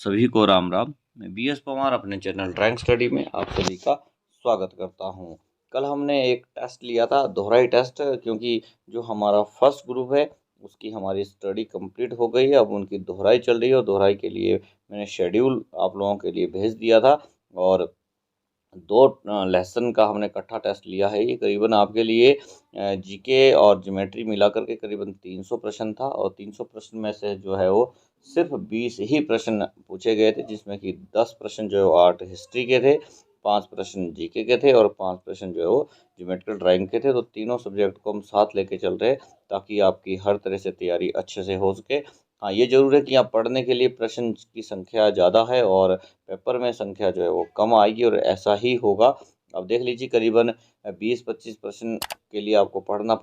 सभी को राम राम। मैं बी एस पवार अपने चैनल रैंक स्टडी में आप सभी का स्वागत करता हूं। कल हमने एक टेस्ट लिया था, दोहराई टेस्ट, क्योंकि जो हमारा फर्स्ट ग्रुप है उसकी हमारी स्टडी कंप्लीट हो गई है। अब उनकी दोहराई चल रही है और दोहराई के लिए मैंने शेड्यूल आप लोगों के लिए भेज दिया था और दो लेसन का हमने इकट्ठा टेस्ट लिया है। ये करीबन आपके लिए जीके और ज्योमेट्री मिला करके करीबन 300 प्रश्न था और 300 प्रश्न में से जो है वो सिर्फ 20 ही प्रश्न पूछे गए थे, जिसमें कि 10 प्रश्न जो है वो आर्ट हिस्ट्री के थे, 5 प्रश्न जीके के थे और 5 प्रश्न जो है वो ज्योमेट्रिकल ड्राइंग के थे। तो तीनों सब्जेक्ट को हम साथ लेके चल रहे हैं ताकि आपकी हर तरह से तैयारी अच्छे से हो सके। हाँ, ये ज़रूर है कि यहाँ पढ़ने के लिए प्रश्न की संख्या ज़्यादा है और पेपर में संख्या जो है वो कम आएगी और ऐसा ही होगा। अब देख लीजिए करीबन 20-25 प्रश्न के लिए आपको पढ़ने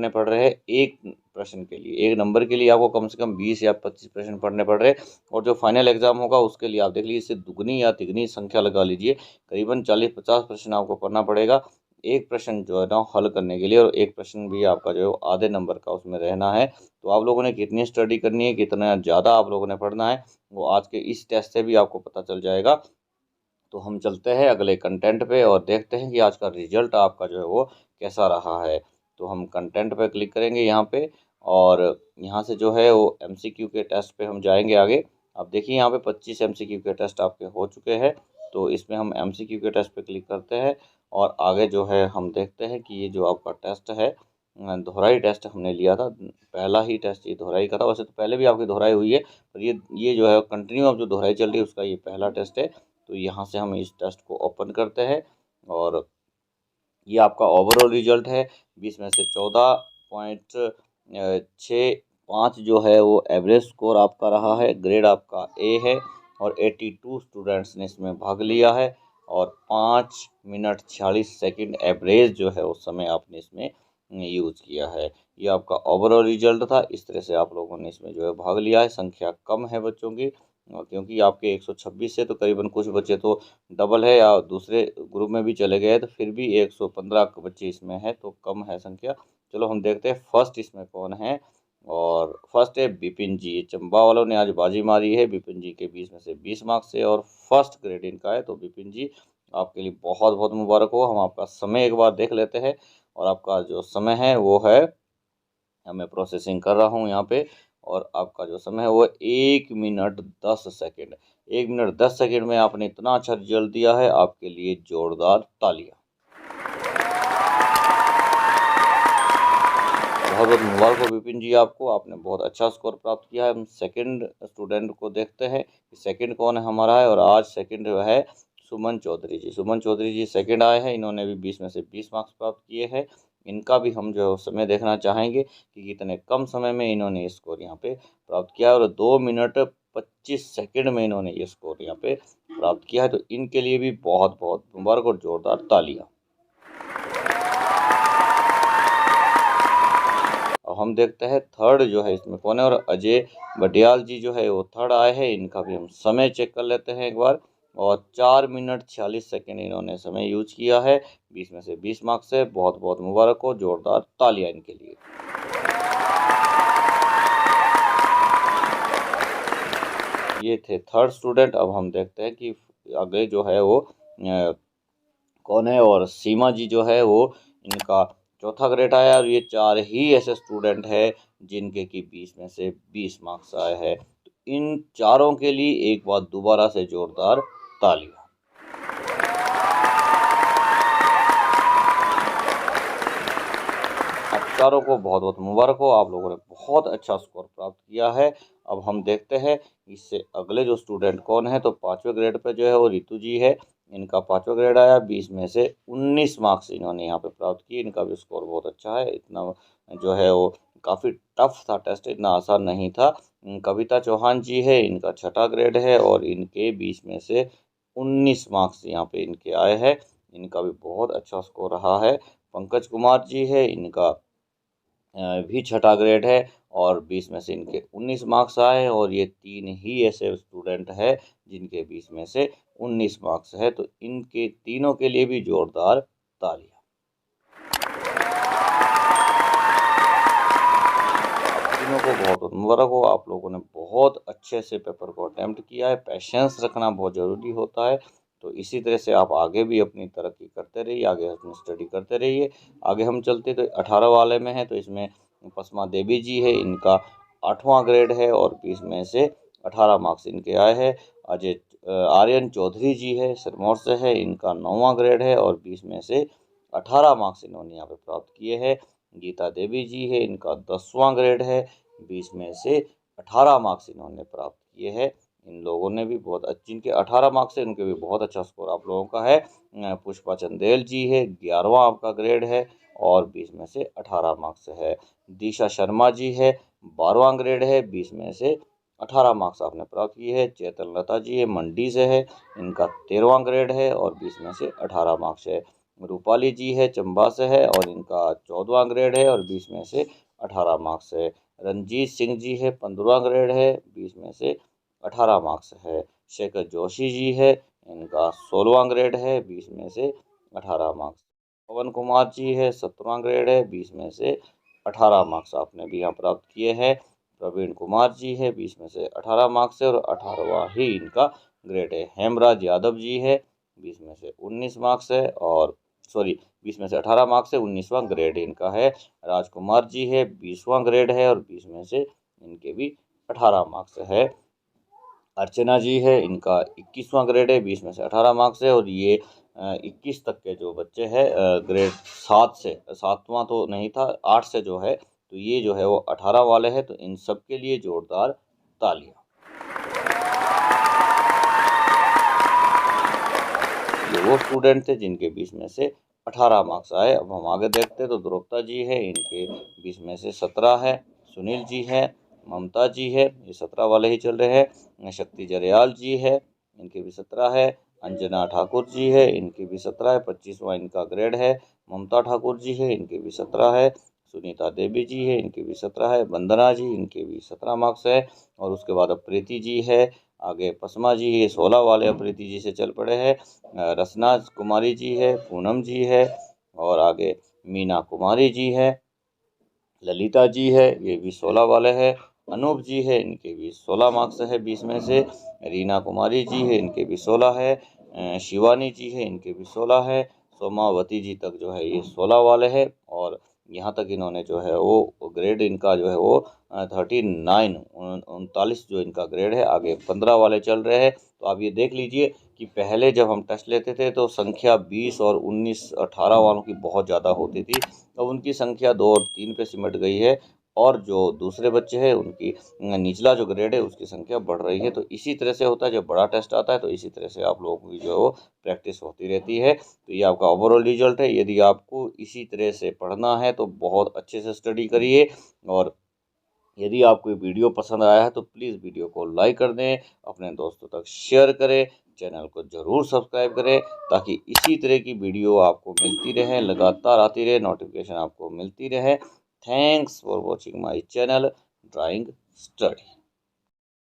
पड़ रहे हैं। एक प्रश्न के लिए, एक नंबर के लिए आपको कम से कम 20 या 25 प्रश्न पढ़ने पड़ रहे हैं और जो फाइनल एग्जाम होगा उसके लिए आप देख लीजिए इससे दुगनी या तिगनी संख्या लगा लीजिए, करीबन 40-50 प्रश्न आपको पढ़ना पड़ेगा एक प्रश्न जो है ना हल करने के लिए। और एक प्रश्न भी आपका जो है आधे नंबर का उसमें रहना है। तो आप लोगों ने कितनी स्टडी करनी है, कितना ज़्यादा आप लोगों ने पढ़ना है, वो आज के इस टेस्ट से भी आपको पता चल जाएगा। तो हम चलते हैं अगले कंटेंट पे और देखते हैं कि आज का रिजल्ट आपका जो है वो कैसा रहा है। तो हम कंटेंट पे क्लिक करेंगे यहाँ पे और यहाँ से जो है वो एमसीक्यू के टेस्ट पे हम जाएंगे आगे। अब देखिए यहाँ पे 25 एमसीक्यू के टेस्ट आपके हो चुके हैं। तो इसमें हम एमसीक्यू के टेस्ट पे क्लिक करते हैं और आगे जो है हम देखते हैं कि ये जो आपका टेस्ट है, दोहराई टेस्ट हमने लिया था। पहला ही टेस्ट ये दोहराई का था। वैसे तो पहले भी आपकी दोहराई हुई है, पर ये जो है कंटिन्यू अब जो दोहराई चल रही है उसका ये पहला टेस्ट है। तो यहाँ से हम इस टेस्ट को ओपन करते हैं और ये आपका ओवरऑल रिजल्ट है। 20 में से 14.65 जो है वो एवरेज स्कोर आपका रहा है। ग्रेड आपका ए है और 82 स्टूडेंट्स ने इसमें भाग लिया है और 5 मिनट 46 सेकंड एवरेज जो है उस समय आपने इसमें यूज़ किया है। ये आपका ओवरऑल रिजल्ट था। इस तरह से आप लोगों ने इसमें जो है भाग लिया है। संख्या कम है बच्चों की, क्योंकि आपके 126 से तो करीबन कुछ बच्चे तो डबल है या दूसरे ग्रुप में भी चले गए, तो फिर भी 115 बच्चे इसमें है, तो कम है संख्या। चलो हम देखते हैं फर्स्ट इसमें कौन है। और फर्स्ट है बिपिन जी। ये चंबा वालों ने आज बाजी मारी है। बिपिन जी के 20 में से 20 मार्क्स है और फर्स्ट ग्रेड इनका है। तो बिपिन जी आपके लिए बहुत बहुत मुबारक हो। हम आपका समय एक बार देख लेते हैं और आपका जो समय है वो है, मैं प्रोसेसिंग कर रहा हूँ यहाँ पे, और आपका जो समय है वो 1 मिनट 10 सेकेंड। 1 मिनट 10 सेकेंड में आपने इतना अच्छा रिजल्ट दिया है, आपके लिए जोरदार तालियां। बहुत बहुत मुबारक हो विपिन जी आपको, आपने बहुत अच्छा स्कोर प्राप्त किया है। हम सेकंड स्टूडेंट को देखते हैं कि सेकंड कौन है हमारा है। और आज सेकंड है सुमन चौधरी जी। सुमन चौधरी जी सेकंड आए हैं। इन्होंने भी 20 में से 20 मार्क्स प्राप्त किए हैं। इनका भी हम जो समय देखना चाहेंगे कि कितने कम समय में इन्होंने ये स्कोर यहाँ पे प्राप्त किया और 2 मिनट 25 सेकंड में इन्होंने ये स्कोर यहाँ पे प्राप्त किया है। तो इनके लिए भी बहुत बहुत मुबारक और जोरदार तालियां। अब हम देखते हैं थर्ड जो है इसमें कौन है। और अजय बटियाल जी जो है वो थर्ड आए हैं। इनका भी हम समय चेक कर लेते हैं एक बार। और 4 मिनट 46 सेकेंड इन्होंने समय यूज किया है। 20 में से 20 मार्क्स है। बहुत बहुत मुबारक हो, जोरदार तालियां इनके लिए। ये थे थर्ड स्टूडेंट। अब हम देखते हैं कि आगे जो है वो कौन है। और सीमा जी जो है वो इनका चौथा ग्रेड आया और ये 4 ही ऐसे स्टूडेंट है जिनके कि 20 में से 20 मार्क्स आए हैं। तो इन चारों के लिए एक बार दोबारा से जोरदार तालियां। आप चारों को बहुत बहुत मुबारक हो, आप लोगों ने बहुत अच्छा स्कोर प्राप्त किया है। अब हम देखते हैं इससे अगले जो स्टूडेंट कौन है। तो 5वें ग्रेड पे जो है वो रितु जी है। इनका 5वां ग्रेड आया। 20 में से 19 मार्क्स इन्होंने यहाँ पे प्राप्त किए। इनका भी स्कोर बहुत अच्छा है। इतना जो है वो काफ़ी टफ था टेस्ट, इतना आसान नहीं था। कविता चौहान जी है। इनका 6ठा ग्रेड है और इनके 20 में से 19 मार्क्स यहाँ पे इनके आए हैं। इनका भी बहुत अच्छा स्कोर रहा है। पंकज कुमार जी है। इनका भी 6ठा ग्रेड है और 20 में से इनके 19 मार्क्स आए हैं। और ये 3 ही ऐसे स्टूडेंट है जिनके 20 में से 19 मार्क्स है। तो इनके तीनों के लिए भी जोरदार तालियां। विद्यार्थियों को बहुत बहुत मुबारक हो, आप लोगों ने बहुत अच्छे से पेपर को अटैम्प्ट किया है। पेशेंस रखना बहुत ज़रूरी होता है। तो इसी तरह से आप आगे भी अपनी तरक्की करते रहिए, आगे अपनी स्टडी करते रहिए। आगे हम चलते तो 18 वाले में है, तो इसमें पसमा देवी जी है, इनका 8वां ग्रेड है और 20 में से 18 मार्क्स इनके आए हैं। अजय आर्यन चौधरी जी है, सिरमौर से है, इनका 9वां ग्रेड है और 20 में से 18 मार्क्स इन्होंने यहाँ पे प्राप्त किए हैं। गीता देवी जी है, इनका 10वां ग्रेड है, 20 में से 18 मार्क्स इन्होंने प्राप्त किए हैं। इन लोगों ने भी बहुत अच्छी, जिनके 18 मार्क्स है उनके भी बहुत अच्छा स्कोर आप लोगों का है। पुष्पा चंदेल जी है, 11वां आपका ग्रेड है और 20 में से 18 मार्क्स है। दिशा शर्मा जी है, 12वां ग्रेड है, 20 में से 18 मार्क्स आपने प्राप्त किए हैं। चेतन लता जी है, मंडी से है, इनका 13वां ग्रेड है और 20 में से 18 मार्क्स है। रूपाली जी है, चंबा से है और इनका 14वां ग्रेड है और 20 में से 18 मार्क्स है। रंजीत सिंह जी है, 15वां ग्रेड है, 20 में से 18 मार्क्स है। शेखर जोशी जी है, इनका 16वां ग्रेड है, 20 में से 18 मार्क्स। पवन कुमार जी है, 17वां ग्रेड है, 20 में से 18 मार्क्स आपने भी यहाँ प्राप्त किए हैं। प्रवीण कुमार जी है, 20 में से 18 मार्क्स है और 18वां ही इनका ग्रेड है। हेमराज यादव जी है, 20 में से 19 मार्क्स है और 20 में से 18 मार्क्स है, 19वां ग्रेड इनका है। राजकुमार जी है, 20वां ग्रेड है और 20 में से इनके भी 18 मार्क्स है। अर्चना जी है, इनका 21वां ग्रेड है, 20 में से 18 मार्क्स है और ये 21 तक के जो बच्चे हैं ग्रेड 7 से, 7वां तो नहीं था, 8 से जो है, तो ये जो है वो 18 वाले हैं। तो इन सब के लिए जोरदार तालियां। ये वो स्टूडेंट थे जिनके 20 में से 18 मार्क्स आए। अब हम आगे देखते हैं तो द्रौपदा जी है, इनके 20 में से 17 है। सुनील जी है, ममता जी है, ये 17 वाले ही चल रहे हैं। शक्ति जरयाल जी है, इनके भी 17 है। अंजना ठाकुर जी है, इनके भी 17 है, 25वां इनका ग्रेड है। ममता ठाकुर जी है, इनके भी 17 है। सुनीता देवी जी है, इनके भी 17 है। वंदना जी, इनके भी 17 मार्क्स है। और उसके बाद अब प्रीति जी है, आगे पसमा जी, ये 16 वाले अब प्रीति जी से चल पड़े हैं। रसना कुमारी जी है, पूनम जी है और आगे मीना कुमारी जी है। ललिता जी है, ये भी 16 वाले हैं। अनूप जी है, इनके भी 16 मार्क्स है 20 में से। रीना कुमारी जी है, इनके भी 16 है। शिवानी जी है, इनके भी 16 है। सोमावती जी तक जो है ये 16 वाले हैं और यहाँ तक इन्होंने जो है वो ग्रेड इनका जो है वो 39 जो इनका ग्रेड है। आगे 15 वाले चल रहे हैं। तो आप ये देख लीजिए कि पहले जब हम टेस्ट लेते थे तो संख्या 20 और 19 18 वालों की बहुत ज़्यादा होती थी। अब उनकी संख्या 2 और 3 पे सिमट गई है और जो दूसरे बच्चे हैं उनकी निचला जो ग्रेड है उसकी संख्या बढ़ रही है। तो इसी तरह से होता है, जब बड़ा टेस्ट आता है तो इसी तरह से आप लोगों की जो है वो प्रैक्टिस होती रहती है। तो ये आपका ओवरऑल रिजल्ट है। यदि आपको इसी तरह से पढ़ना है तो बहुत अच्छे से स्टडी करिए और यदि आपको ये वीडियो पसंद आया है तो प्लीज़ वीडियो को लाइक कर दें, अपने दोस्तों तक शेयर करें, चैनल को ज़रूर सब्सक्राइब करें ताकि इसी तरह की वीडियो आपको मिलती रहे, लगातार आती रहे, नोटिफिकेशन आपको मिलती रहे। Thanks for watching my channel drawing study.